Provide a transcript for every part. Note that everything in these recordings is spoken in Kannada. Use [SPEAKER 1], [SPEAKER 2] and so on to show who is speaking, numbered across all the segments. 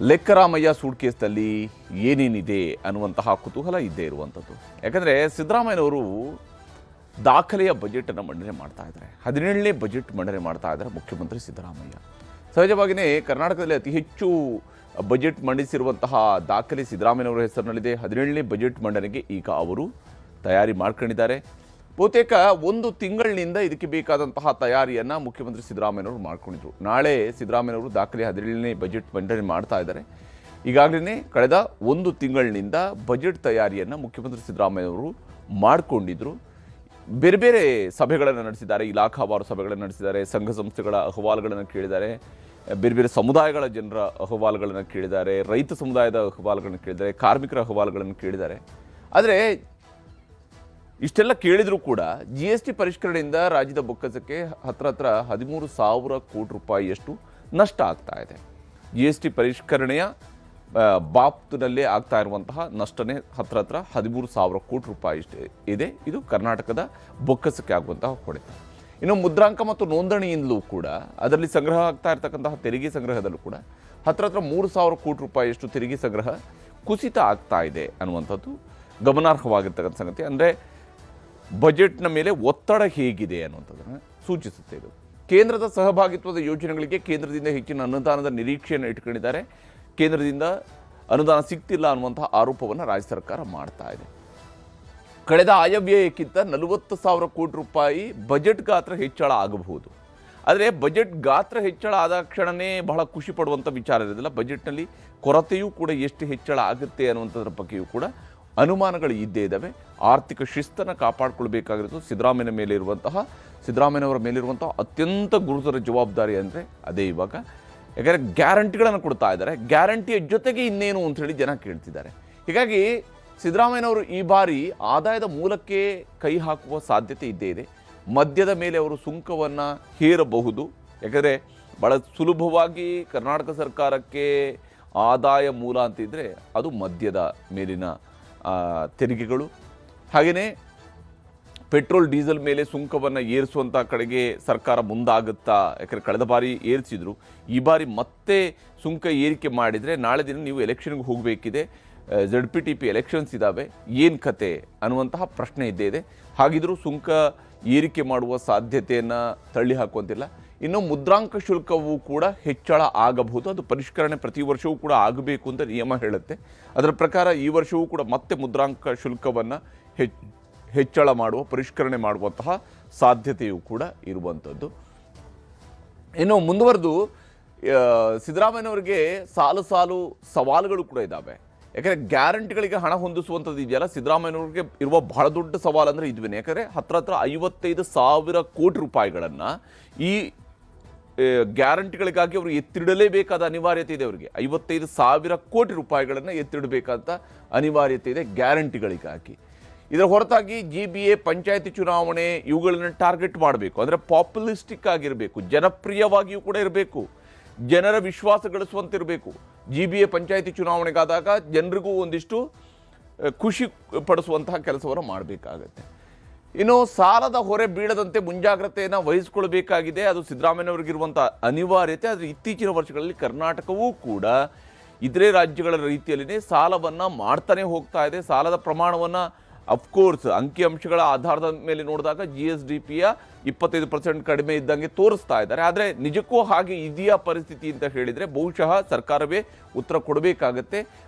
[SPEAKER 1] ಲೆಕ್ಕರಾಮಯ್ಯ ಸೂಟ್ ಕೇಸ್ನಲ್ಲಿ ಏನೇನಿದೆ ಅನ್ನುವಂತಹ ಕುತೂಹಲ ಇದ್ದೇ ಇರುವಂಥದ್ದು. ಯಾಕಂದರೆ ಸಿದ್ದರಾಮಯ್ಯನವರು ದಾಖಲೆಯ ಬಜೆಟನ್ನು ಮಂಡನೆ ಮಾಡ್ತಾ ಇದ್ದಾರೆ. 17ನೇ ಬಜೆಟ್ ಮಂಡನೆ ಮಾಡ್ತಾ ಇದ್ದಾರೆ ಮುಖ್ಯಮಂತ್ರಿ ಸಿದ್ದರಾಮಯ್ಯ. ಸಹಜವಾಗಿಯೇ ಕರ್ನಾಟಕದಲ್ಲಿ ಅತಿ ಹೆಚ್ಚು ಬಜೆಟ್ ಮಂಡಿಸಿರುವಂತಹ ದಾಖಲೆ ಸಿದ್ದರಾಮಯ್ಯನವರ ಹೆಸರಿನಲ್ಲಿದೆ. 17ನೇ ಬಜೆಟ್ ಮಂಡನೆಗೆ ಈಗ ಅವರು ತಯಾರಿ ಮಾಡ್ಕೊಂಡಿದ್ದಾರೆ. ಬಹುತೇಕ 1 ತಿಂಗಳಿನಿಂದ ಇದಕ್ಕೆ ಬೇಕಾದಂತಹ ತಯಾರಿಯನ್ನು ಮುಖ್ಯಮಂತ್ರಿ ಸಿದ್ದರಾಮಯ್ಯನವರು ಮಾಡ್ಕೊಂಡಿದ್ರು. ನಾಳೆ ಸಿದ್ದರಾಮಯ್ಯನವರು ದಾಖಲೆ 17ನೇ ಬಜೆಟ್ ಮಂಡನೆ ಮಾಡ್ತಾ ಇದ್ದಾರೆ. ಈಗಾಗಲೇ ಕಳೆದ 1 ತಿಂಗಳಿನಿಂದ ಬಜೆಟ್ ತಯಾರಿಯನ್ನು ಮುಖ್ಯಮಂತ್ರಿ ಸಿದ್ದರಾಮಯ್ಯನವರು ಮಾಡಿಕೊಂಡಿದ್ರು. ಬೇರೆ ಬೇರೆ ಸಭೆಗಳನ್ನು ನಡೆಸಿದ್ದಾರೆ, ಇಲಾಖಾವಾರು ಸಭೆಗಳನ್ನು ನಡೆಸಿದ್ದಾರೆ, ಸಂಘ ಸಂಸ್ಥೆಗಳ ಅಹವಾಲುಗಳನ್ನು ಕೇಳಿದ್ದಾರೆ, ಬೇರೆ ಬೇರೆ ಸಮುದಾಯಗಳ ಜನರ ಅಹವಾಲುಗಳನ್ನು ಕೇಳಿದ್ದಾರೆ, ರೈತ ಸಮುದಾಯದ ಅಹವಾಲುಗಳನ್ನು ಕೇಳಿದ್ದಾರೆ, ಕಾರ್ಮಿಕರ ಅಹವಾಲುಗಳನ್ನು ಕೇಳಿದ್ದಾರೆ. ಆದರೆ ಇಷ್ಟೆಲ್ಲ ಕೇಳಿದರೂ ಕೂಡ GST ಪರಿಷ್ಕರಣೆಯಿಂದ ರಾಜ್ಯದ ಬೊಕ್ಕಸಕ್ಕೆ ಹತ್ರ 13,000 ಕೋಟಿ ರೂಪಾಯಿಯಷ್ಟು ನಷ್ಟ ಆಗ್ತಾ ಇದೆ. GST ಪರಿಷ್ಕರಣೆಯ ಬಾಪ್ತಿನಲ್ಲೇ ಆಗ್ತಾ ಇರುವಂತಹ ನಷ್ಟನೇ ಹತ್ರ 13,000 ಕೋಟಿ ರೂಪಾಯಿ ಇದೆ. ಇದು ಕರ್ನಾಟಕದ ಬೊಕ್ಕಸಕ್ಕೆ ಆಗುವಂತಹ ಹೊಡೆತ. ಇನ್ನು ಮುದ್ರಾಂಕ ಮತ್ತು ನೋಂದಣಿಯಿಂದಲೂ ಕೂಡ ಅದರಲ್ಲಿ ಸಂಗ್ರಹ ಆಗ್ತಾ ಇರತಕ್ಕಂತಹ ತೆರಿಗೆ ಸಂಗ್ರಹದಲ್ಲೂ ಕೂಡ ಹತ್ರ 3,000 ಕೋಟಿ ರೂಪಾಯಿಯಷ್ಟು ತೆರಿಗೆ ಸಂಗ್ರಹ ಕುಸಿತ ಆಗ್ತಾ ಇದೆ ಅನ್ನುವಂಥದ್ದು ಗಮನಾರ್ಹವಾಗಿರ್ತಕ್ಕಂಥ ಸಂಗತಿ. ಅಂದರೆ ಬಜೆಟ್ನ ಮೇಲೆ ಒತ್ತಡ ಹೇಗಿದೆ ಅನ್ನುವಂಥದ್ದನ್ನು ಸೂಚಿಸುತ್ತೆ. ಇದು ಕೇಂದ್ರದ ಸಹಭಾಗಿತ್ವದ ಯೋಜನೆಗಳಿಗೆ ಕೇಂದ್ರದಿಂದ ಹೆಚ್ಚಿನ ಅನುದಾನದ ನಿರೀಕ್ಷೆಯನ್ನು ಇಟ್ಕೊಂಡಿದ್ದಾರೆ. ಕೇಂದ್ರದಿಂದ ಅನುದಾನ ಸಿಗ್ತಿಲ್ಲ ಅನ್ನುವಂತಹ ಆರೋಪವನ್ನು ರಾಜ್ಯ ಸರ್ಕಾರ ಮಾಡ್ತಾ ಇದೆ. ಕಳೆದ ಆಯವ್ಯಯಕ್ಕಿಂತ 40,000 ಕೋಟಿ ರೂಪಾಯಿ ಬಜೆಟ್ ಗಾತ್ರ ಹೆಚ್ಚಳ ಆಗಬಹುದು. ಆದರೆ ಬಜೆಟ್ ಗಾತ್ರ ಹೆಚ್ಚಳ ಆದ ಕ್ಷಣವೇ ಬಹಳ ಖುಷಿ ಪಡುವಂಥ ವಿಚಾರ ಇರೋದಿಲ್ಲ. ಬಜೆಟ್ನಲ್ಲಿ ಕೊರತೆಯೂ ಕೂಡ ಎಷ್ಟು ಹೆಚ್ಚಳ ಆಗುತ್ತೆ ಅನ್ನುವಂಥದ್ರ ಬಗ್ಗೆಯೂ ಕೂಡ ಅನುಮಾನಗಳು ಇದ್ದೇ ಇದ್ದಾವೆ. ಆರ್ಥಿಕ ಶಿಸ್ತನ್ನು ಕಾಪಾಡಿಕೊಳ್ಬೇಕಾಗಿರೋದು ಸಿದ್ದರಾಮಯ್ಯನವರ ಮೇಲಿರುವಂಥ ಅತ್ಯಂತ ಗುರುತರ ಜವಾಬ್ದಾರಿ ಅಂದರೆ ಅದೇ. ಇವಾಗ ಯಾಕಂದರೆ ಗ್ಯಾರಂಟಿಗಳನ್ನು ಕೊಡ್ತಾ ಇದ್ದಾರೆ, ಗ್ಯಾರಂಟಿಯ ಜೊತೆಗೆ ಇನ್ನೇನು ಅಂಥೇಳಿ ಜನ ಕೇಳ್ತಿದ್ದಾರೆ. ಹೀಗಾಗಿ ಸಿದ್ದರಾಮಯ್ಯನವರು ಈ ಬಾರಿ ಆದಾಯದ ಮೂಲಕ್ಕೆ ಕೈ ಹಾಕುವ ಸಾಧ್ಯತೆ ಇದ್ದೇ ಇದೆ. ಮದ್ಯದ ಮೇಲೆ ಅವರು ಸುಂಕವನ್ನು ಹೇರಬಹುದು. ಯಾಕಂದರೆ ಭಾಳ ಸುಲಭವಾಗಿ ಕರ್ನಾಟಕ ಸರ್ಕಾರಕ್ಕೆ ಆದಾಯ ಮೂಲ ಅಂತಿದ್ದರೆ ಅದು ಮದ್ಯದ ಮೇಲಿನ ತೆರಿಗೆಗಳು. ಹಾಗೆಯೇ ಪೆಟ್ರೋಲ್ ಡೀಸೆಲ್ ಮೇಲೆ ಸುಂಕವನ್ನು ಏರಿಸುವಂಥ ಕಡೆಗೆ ಸರ್ಕಾರ ಮುಂದಾಗುತ್ತಾ? ಯಾಕಂದರೆ ಕಳೆದ ಬಾರಿ ಏರಿಸಿದ್ರು, ಈ ಬಾರಿ ಮತ್ತೆ ಸುಂಕ ಏರಿಕೆ ಮಾಡಿದರೆ ನಾಳೆ ದಿನ ನೀವು ಎಲೆಕ್ಷನ್ಗೆ ಹೋಗಬೇಕಿದೆ, ZPTP ಎಲೆಕ್ಷನ್ಸ್ ಇದ್ದಾವೆ, ಏನು ಕತೆ ಅನ್ನುವಂತಹ ಪ್ರಶ್ನೆ ಇದ್ದೇ ಇದೆ. ಹಾಗಿದ್ರೂ ಸುಂಕ ಏರಿಕೆ ಮಾಡುವ ಸಾಧ್ಯತೆಯನ್ನು ತಳ್ಳಿ ಹಾಕುವಂತಿಲ್ಲ. ಇನ್ನು ಮುದ್ರಾಂಕ ಶುಲ್ಕವೂ ಕೂಡ ಹೆಚ್ಚಳ ಆಗಬಹುದು. ಅದು ಪರಿಷ್ಕರಣೆ ಪ್ರತಿ ವರ್ಷವೂ ಕೂಡ ಆಗಬೇಕು ಅಂತ ನಿಯಮ ಹೇಳುತ್ತೆ. ಅದರ ಪ್ರಕಾರ ಈ ವರ್ಷವೂ ಕೂಡ ಮತ್ತೆ ಮುದ್ರಾಂಕ ಶುಲ್ಕವನ್ನು ಹೆಚ್ಚಳ ಮಾಡುವ, ಪರಿಷ್ಕರಣೆ ಮಾಡುವಂತಹ ಸಾಧ್ಯತೆಯೂ ಕೂಡ ಇರುವಂಥದ್ದು. ಇನ್ನು ಮುಂದುವರೆದು ಸಿದ್ದರಾಮಯ್ಯನವರಿಗೆ ಸಾಲು ಸವಾಲುಗಳು ಕೂಡ ಇದ್ದಾವೆ. ಯಾಕಂದರೆ ಗ್ಯಾರಂಟಿಗಳಿಗೆ ಹಣ ಹೊಂದಿಸುವಂಥದ್ದು ಇದೆಯಲ್ಲ, ಸಿದ್ದರಾಮಯ್ಯನವ್ರಿಗೆ ಇರುವ ಬಹಳ ದೊಡ್ಡ ಸವಾಲು ಅಂದರೆ ಇದುವೇ. ಯಾಕಂದರೆ ಹತ್ರ 55,000 ಕೋಟಿ ರೂಪಾಯಿಗಳನ್ನು ಈ ಗ್ಯಾರಂಟಿಗಳಿಗಾಗಿ ಅವರು ಎತ್ತಿಡಲೇಬೇಕಾದ ಅನಿವಾರ್ಯತೆ ಇದೆ. ಅವರಿಗೆ 55,000 ಕೋಟಿ ರೂಪಾಯಿಗಳನ್ನು ಎತ್ತಿಡಬೇಕಾದ ಅನಿವಾರ್ಯತೆ ಇದೆ ಗ್ಯಾರಂಟಿಗಳಿಗಾಗಿ. ಇದರ ಹೊರತಾಗಿ GBA, ಪಂಚಾಯತಿ ಚುನಾವಣೆ ಇವುಗಳನ್ನು ಟಾರ್ಗೆಟ್ ಮಾಡಬೇಕು. ಅಂದರೆ ಪಾಪ್ಯುಲಿಸ್ಟಿಕ್ ಆಗಿರಬೇಕು, ಜನಪ್ರಿಯವಾಗಿಯೂ ಕೂಡ ಇರಬೇಕು, ಜನರ ವಿಶ್ವಾಸ ಗಳಿಸುವಂತಿರಬೇಕು. GBA ಪಂಚಾಯತಿ ಚುನಾವಣೆಗಾದಾಗ ಜನರಿಗೂ ಒಂದಿಷ್ಟು ಖುಷಿ ಪಡಿಸುವಂತಹ ಕೆಲಸವನ್ನು ಮಾಡಬೇಕಾಗತ್ತೆ. ಇನ್ನು ಸಾಲದ ಹೊರೆ ಬೀಳದಂತೆ ಮುಂಜಾಗ್ರತೆಯನ್ನು ವಹಿಸಿಕೊಳ್ಬೇಕಾಗಿದೆ. ಅದು ಸಿದ್ದರಾಮಯ್ಯನವರಿಗಿರುವಂಥ ಅನಿವಾರ್ಯತೆ. ಆದರೆ ಇತ್ತೀಚಿನ ವರ್ಷಗಳಲ್ಲಿ ಕರ್ನಾಟಕವೂ ಕೂಡ ಇತರೆ ರಾಜ್ಯಗಳ ರೀತಿಯಲ್ಲಿಯೇ ಸಾಲವನ್ನು ಮಾಡ್ತಾನೆ ಹೋಗ್ತಾ ಇದೆ. ಸಾಲದ ಪ್ರಮಾಣವನ್ನು ಅಫ್ಕೋರ್ಸ್ ಅಂಕಿಅಂಶಗಳ ಆಧಾರದ ಮೇಲೆ ನೋಡಿದಾಗ GSDPಯ 25% ಕಡಿಮೆ ಇದ್ದಂಗೆ ತೋರಿಸ್ತಾ ಇದ್ದಾರೆ. ಆದರೆ ನಿಜಕ್ಕೂ ಹಾಗೆ ಇದೆಯಾ ಪರಿಸ್ಥಿತಿ ಅಂತ ಹೇಳಿದರೆ ಬಹುಶಃ ಸರ್ಕಾರವೇ ಉತ್ತರ ಕೊಡಬೇಕಾಗತ್ತೆ.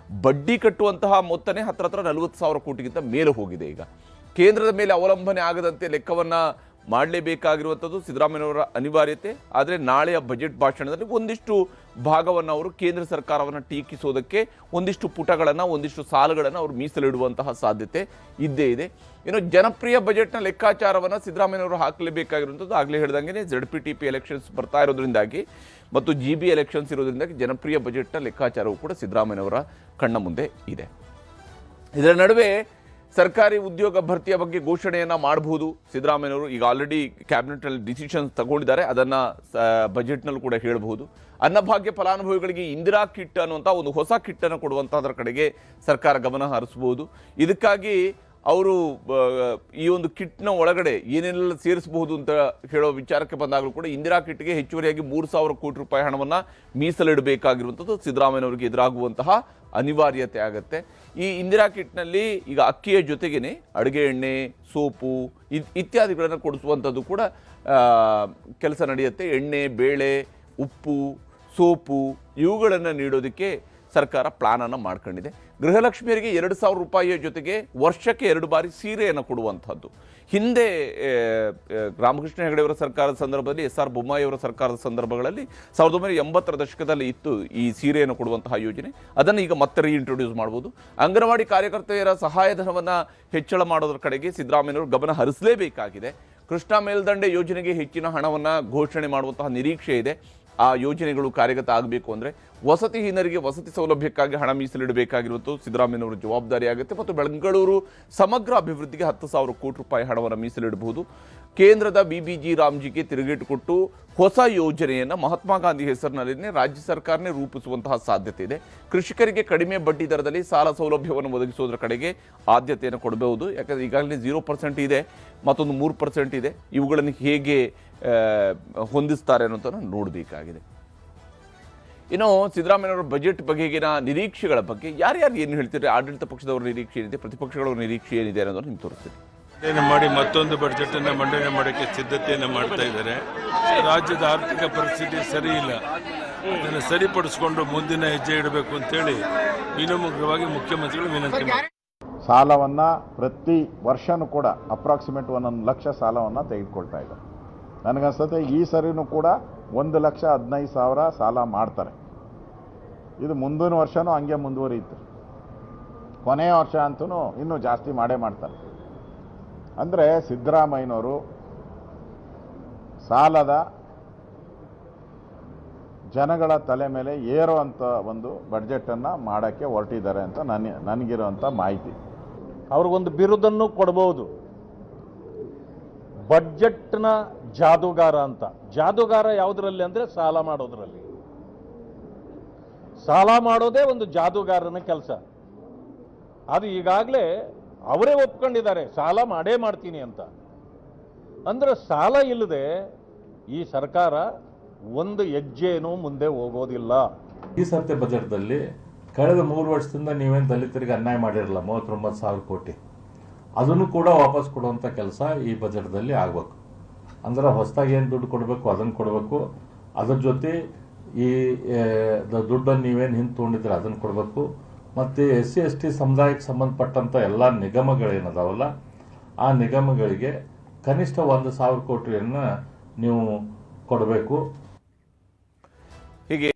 [SPEAKER 1] ಬಡ್ಡಿ ಕಟ್ಟುವಂತಹ ಮೊತ್ತನೇ ಹತ್ರ 40,000 ಕೋಟಿಗಿಂತ ಮೇಲೆ ಹೋಗಿದೆ. ಈಗ ಕೇಂದ್ರದ ಮೇಲೆ ಅವಲಂಬನೆ ಆಗದಂತೆ ಲೆಕ್ಕವನ್ನು ಮಾಡಲೇಬೇಕಾಗಿರುವಂಥದ್ದು ಸಿದ್ದರಾಮಯ್ಯನವರ ಅನಿವಾರ್ಯತೆ. ಆದರೆ ನಾಳೆಯ ಬಜೆಟ್ ಭಾಷಣದಲ್ಲಿ ಒಂದಿಷ್ಟು ಭಾಗವನ್ನು ಅವರು ಕೇಂದ್ರ ಸರ್ಕಾರವನ್ನು ಟೀಕಿಸೋದಕ್ಕೆ ಒಂದಿಷ್ಟು ಪುಟಗಳನ್ನು, ಒಂದಿಷ್ಟು ಸಾಲುಗಳನ್ನು ಅವರು ಮೀಸಲಿಡುವಂತಹ ಸಾಧ್ಯತೆ ಇದ್ದೇ ಇದೆ. ಇನ್ನು ಜನಪ್ರಿಯ ಬಜೆಟ್ನ ಲೆಕ್ಕಾಚಾರವನ್ನು ಸಿದ್ದರಾಮಯ್ಯನವರು ಹಾಕಲೇಬೇಕಾಗಿರುವಂಥದ್ದು. ಆಗಲೇ ಹೇಳ್ದಂಗೆ ZPTP ಎಲೆಕ್ಷನ್ಸ್ ಬರ್ತಾ ಇರೋದ್ರಿಂದಾಗಿ ಮತ್ತು GB ಎಲೆಕ್ಷನ್ಸ್ ಇರೋದ್ರಿಂದಾಗಿ ಜನಪ್ರಿಯ ಬಜೆಟ್ನ ಲೆಕ್ಕಾಚಾರವೂ ಕೂಡ ಸಿದ್ದರಾಮಯ್ಯನವರ ಕಣ್ಣ ಮುಂದೆ ಇದೆ. ಇದರ ನಡುವೆ ಸರ್ಕಾರಿ ಉದ್ಯೋಗ ಭರ್ತಿಯ ಬಗ್ಗೆ ಘೋಷಣೆಯನ್ನು ಮಾಡಬಹುದು ಸಿದ್ದರಾಮಯ್ಯನವರು. ಈಗ ಆಲ್ರೆಡಿ ಕ್ಯಾಬಿನೆಟ್ನಲ್ಲಿ ಡಿಸಿಷನ್ಸ್ ತಗೊಂಡಿದ್ದಾರೆ, ಅದನ್ನು ಬಜೆಟ್ನಲ್ಲೂ ಕೂಡ ಹೇಳಬಹುದು. ಅನ್ನಭಾಗ್ಯ ಫಲಾನುಭವಿಗಳಿಗೆ ಇಂದಿರಾ ಕಿಟ್ ಅನ್ನುವಂಥ ಒಂದು ಹೊಸ ಕಿಟ್ಟನ್ನು ಕೊಡುವಂಥದ್ರ ಕಡೆಗೆ ಸರ್ಕಾರ ಗಮನ ಹರಿಸಬಹುದು. ಇದಕ್ಕಾಗಿ ಅವರು ಈ ಒಂದು ಕಿಟ್ನ ಒಳಗಡೆ ಏನೆಲ್ಲ ಸೇರಿಸಬಹುದು ಅಂತ ಹೇಳೋ ವಿಚಾರಕ್ಕೆ ಬಂದಾಗಲೂ ಕೂಡ ಇಂದಿರಾ ಕಿಟ್ಗೆ ಹೆಚ್ಚುವರಿಯಾಗಿ 3,000 ಕೋಟಿ ರೂಪಾಯಿ ಹಣವನ್ನು ಮೀಸಲಿಡಬೇಕಾಗಿರುವಂಥದ್ದು ಸಿದ್ದರಾಮಯ್ಯನವರಿಗೆ ಎದುರಾಗುವಂತಹ ಅನಿವಾರ್ಯತೆ ಆಗುತ್ತೆ. ಈ ಇಂದಿರಾ ಕಿಟ್ನಲ್ಲಿ ಈಗ ಅಕ್ಕಿಯ ಜೊತೆಗೇನೆ ಅಡುಗೆ ಎಣ್ಣೆ, ಸೋಪು ಇತ್ಯಾದಿಗಳನ್ನು ಕೊಡಿಸುವಂಥದ್ದು ಕೂಡ ಕೆಲಸ ನಡೆಯುತ್ತೆ. ಎಣ್ಣೆ, ಬೇಳೆ, ಉಪ್ಪು, ಸೋಪು ಇವುಗಳನ್ನು ನೀಡೋದಕ್ಕೆ ಸರ್ಕಾರ ಪ್ಲಾನನ್ನು ಮಾಡ್ಕೊಂಡಿದೆ. ಗೃಹಲಕ್ಷ್ಮಿಯರಿಗೆ 2,000 ರೂಪಾಯಿಯ ಜೊತೆಗೆ ವರ್ಷಕ್ಕೆ 2 ಬಾರಿ ಸೀರೆಯನ್ನು ಕೊಡುವಂಥದ್ದು. ಹಿಂದೆ ರಾಮಕೃಷ್ಣ ಹೆಗಡೆಯವರ ಸರ್ಕಾರದ ಸಂದರ್ಭದಲ್ಲಿ, SR ಬೊಮ್ಮಾಯಿಯವರ ಸರ್ಕಾರದ ಸಂದರ್ಭಗಳಲ್ಲಿ 1980ರ ದಶಕದಲ್ಲಿ ಇತ್ತು ಈ ಸೀರೆಯನ್ನು ಕೊಡುವಂತಹ ಯೋಜನೆ. ಅದನ್ನು ಈಗ ಮತ್ತೆ ರೀಇಂಟ್ರೊಡ್ಯೂಸ್ ಮಾಡ್ಬೋದು. ಅಂಗನವಾಡಿ ಕಾರ್ಯಕರ್ತೆಯರ ಸಹಾಯಧನವನ್ನು ಹೆಚ್ಚಳ ಮಾಡೋದ್ರ ಕಡೆಗೆ ಸಿದ್ದರಾಮಯ್ಯನವರು ಗಮನ ಹರಿಸಲೇಬೇಕಾಗಿದೆ. ಕೃಷ್ಣಾ ಮೇಲ್ದಂಡೆ ಯೋಜನೆಗೆ ಹೆಚ್ಚಿನ ಹಣವನ್ನು ಘೋಷಣೆ ಮಾಡುವಂತಹ ನಿರೀಕ್ಷೆ ಇದೆ. ಆ ಯೋಜನೆಗಳು ಕಾರ್ಯಗತ ಆಗಬೇಕು ಅಂದರೆ ವಸತಿಹೀನರಿಗೆ ವಸತಿ ಸೌಲಭ್ಯಕ್ಕಾಗಿ ಹಣ ಮೀಸಲಿಡಬೇಕಾಗಿರುವುದು ಸಿದ್ದರಾಮಯ್ಯನವರ ಜವಾಬ್ದಾರಿ ಆಗುತ್ತೆ. ಮತ್ತು ಬೆಂಗಳೂರು ಸಮಗ್ರ ಅಭಿವೃದ್ಧಿಗೆ 10,000 ಕೋಟಿ ರೂಪಾಯಿ ಹಣವನ್ನು ಮೀಸಲಿಡಬಹುದು. ಕೇಂದ್ರದ BBG ರಾಮ್ಜಿಗೆ ತಿರುಗೇಟು ಕೊಟ್ಟು ಹೊಸ ಯೋಜನೆಯನ್ನು ಮಹಾತ್ಮ ಗಾಂಧಿ ಹೆಸರಿನಲ್ಲಿನೇ ರಾಜ್ಯ ಸರ್ಕಾರನೇ ರೂಪಿಸುವಂತಹ ಸಾಧ್ಯತೆ ಇದೆ. ಕೃಷಿಕರಿಗೆ ಕಡಿಮೆ ಬಡ್ಡಿ ದರದಲ್ಲಿ ಸಾಲ ಸೌಲಭ್ಯವನ್ನು ಒದಗಿಸೋದ್ರ ಕಡೆಗೆ ಆದ್ಯತೆಯನ್ನು ಕೊಡಬಹುದು. ಯಾಕಂದರೆ ಈಗಾಗಲೇ 0% ಇದೆ, ಮತ್ತೊಂದು 3% ಇದೆ. ಇವುಗಳನ್ನು ಹೇಗೆ ಹೊಂದಿಸ್ತಾರೆ ಅನ್ನೋದನ್ನು ನೋಡಬೇಕಾಗಿದೆ. ಇನ್ನು ಸಿದ್ದರಾಮಯ್ಯನವರ ಬಜೆಟ್ ಬಗೆಗಿನ ನಿರೀಕ್ಷೆಗಳ ಬಗ್ಗೆ ಯಾರ್ಯಾರು ಏನು ಹೇಳ್ತಿದ್ರೆ, ಆಡಳಿತ ಪಕ್ಷದವರ ನಿರೀಕ್ಷೆ ಏನಿದೆ, ಪ್ರತಿಪಕ್ಷಗಳ ನಿರೀಕ್ಷೆ ಏನಿದೆ ಅನ್ನೋದನ್ನು ನಿಮ್ಗೆ ತೋರಿಸ್ತೀನಿ.
[SPEAKER 2] ಮಾಡಿ ಮತ್ತೊಂದು ಬಜೆಟ್ ಅನ್ನು ಮಂಡನೆ ಮಾಡೋಕ್ಕೆ ಸಿದ್ಧತೆಯನ್ನು ಮಾಡ್ತಾ ಇದ್ದಾರೆ. ರಾಜ್ಯದ ಆರ್ಥಿಕ ಪರಿಸ್ಥಿತಿ ಸರಿ ಇಲ್ಲ, ಅದನ್ನು ಸರಿಪಡಿಸಿಕೊಂಡು ಮುಂದಿನ ಹೆಜ್ಜೆ ಇಡಬೇಕು ಅಂತೇಳಿ ವಿನಮ್ರವಾಗಿ ಮುಖ್ಯಮಂತ್ರಿಗಳು ವಿನಂತಿ ಮಾಡಿದ್ದಾರೆ.
[SPEAKER 3] ಸಾಲವನ್ನು ಪ್ರತಿ ವರ್ಷನೂ ಕೂಡ ಅಪ್ರಾಕ್ಸಿಮೇಟ್ 1 ಲಕ್ಷ ಸಾಲವನ್ನು ತೆಗೆದುಕೊಳ್ತಾ ಇದ್ದಾರೆ. ನನಗನ್ಸುತ್ತೆ ಈ ಸರಿನೂ ಕೂಡ 1,15,000 ಸಾಲ ಮಾಡ್ತಾರೆ. ಇದು ಮುಂದಿನ ವರ್ಷನೂ ಹಂಗೆ ಮುಂದುವರಿಯುತ್ತೆ. ಕೊನೆಯ ವರ್ಷ ಅಂತೂ ಇನ್ನೂ ಜಾಸ್ತಿ ಮಾಡೇ ಮಾಡ್ತಾರೆ. ಅಂದರೆ ಸಿದ್ದರಾಮಯ್ಯನವರು ಸಾಲದ ಜನಗಳ ತಲೆ ಮೇಲೆ ಏರುವಂಥ ಒಂದು ಬಡ್ಜೆಟನ್ನು ಮಾಡೋಕ್ಕೆ ಹೊರಟಿದ್ದಾರೆ ಅಂತ ನನಗಿರುವಂಥ ಮಾಹಿತಿ.
[SPEAKER 4] ಅವ್ರಿಗೊಂದು ಬಿರುದನ್ನು ಕೊಡ್ಬೋದು, ಬಡ್ಜೆಟ್ನ ಜಾದೂಗಾರ ಅಂತ. ಜಾದೂಗಾರ ಯಾವುದರಲ್ಲಿ ಅಂದರೆ ಸಾಲ ಮಾಡೋದ್ರಲ್ಲಿ. ಸಾಲ ಮಾಡೋದೇ ಒಂದು ಜಾದೂಗಾರನ ಕೆಲಸ. ಅದು ಈಗಾಗಲೇ ಅವರೇ ಒಪ್ಕೊಂಡಿದ್ದಾರೆ, ಸಾಲ ಮಾಡೇ ಮಾಡ್ತೀನಿ ಅಂತ. ಅಂದ್ರೆ ಸಾಲ ಇಲ್ಲದೆ ಈ ಸರ್ಕಾರ ಒಂದು ಹೆಜ್ಜೆನೂ ಮುಂದೆ ಹೋಗೋದಿಲ್ಲ.
[SPEAKER 5] ಈ ಸರ್ತಿ ಬಜೆಟ್ದಲ್ಲಿ ಕಳೆದ 3 ವರ್ಷದಿಂದ ನೀವೇನು ದಲಿತರಿಗೆ ಅನ್ಯಾಯ ಮಾಡಿರಲ್ಲ, 39,000 ಕೋಟಿ, ಅದನ್ನು ಕೂಡ ವಾಪಸ್ ಕೊಡುವಂಥ ಕೆಲಸ ಈ ಬಜೆಟ್ದಲ್ಲಿ ಆಗಬೇಕು. ಅಂದ್ರೆ ಹೊಸದಾಗಿ ಏನು ದುಡ್ಡು ಕೊಡಬೇಕು ಅದನ್ನು ಕೊಡಬೇಕು. ಅದ್ರ ಜೊತೆ ಈ ದುಡ್ಡನ್ನು ನೀವೇನು ಹಿಂದೆ ತೊಗೊಂಡಿದ್ರೆ ಅದನ್ನು ಕೊಡಬೇಕು. ಮತ್ತು SC ST ಸಮುದಾಯಕ್ಕೆ ಸಂಬಂಧಪಟ್ಟಂಥ ಎಲ್ಲ ನಿಗಮಗಳೇನದಾವಲ್ಲ, ಆ ನಿಗಮಗಳಿಗೆ ಕನಿಷ್ಠ 1,000 ಕೋಟಿಯನ್ನು ನೀವು ಕೊಡಬೇಕು.
[SPEAKER 1] ಹೀಗೆ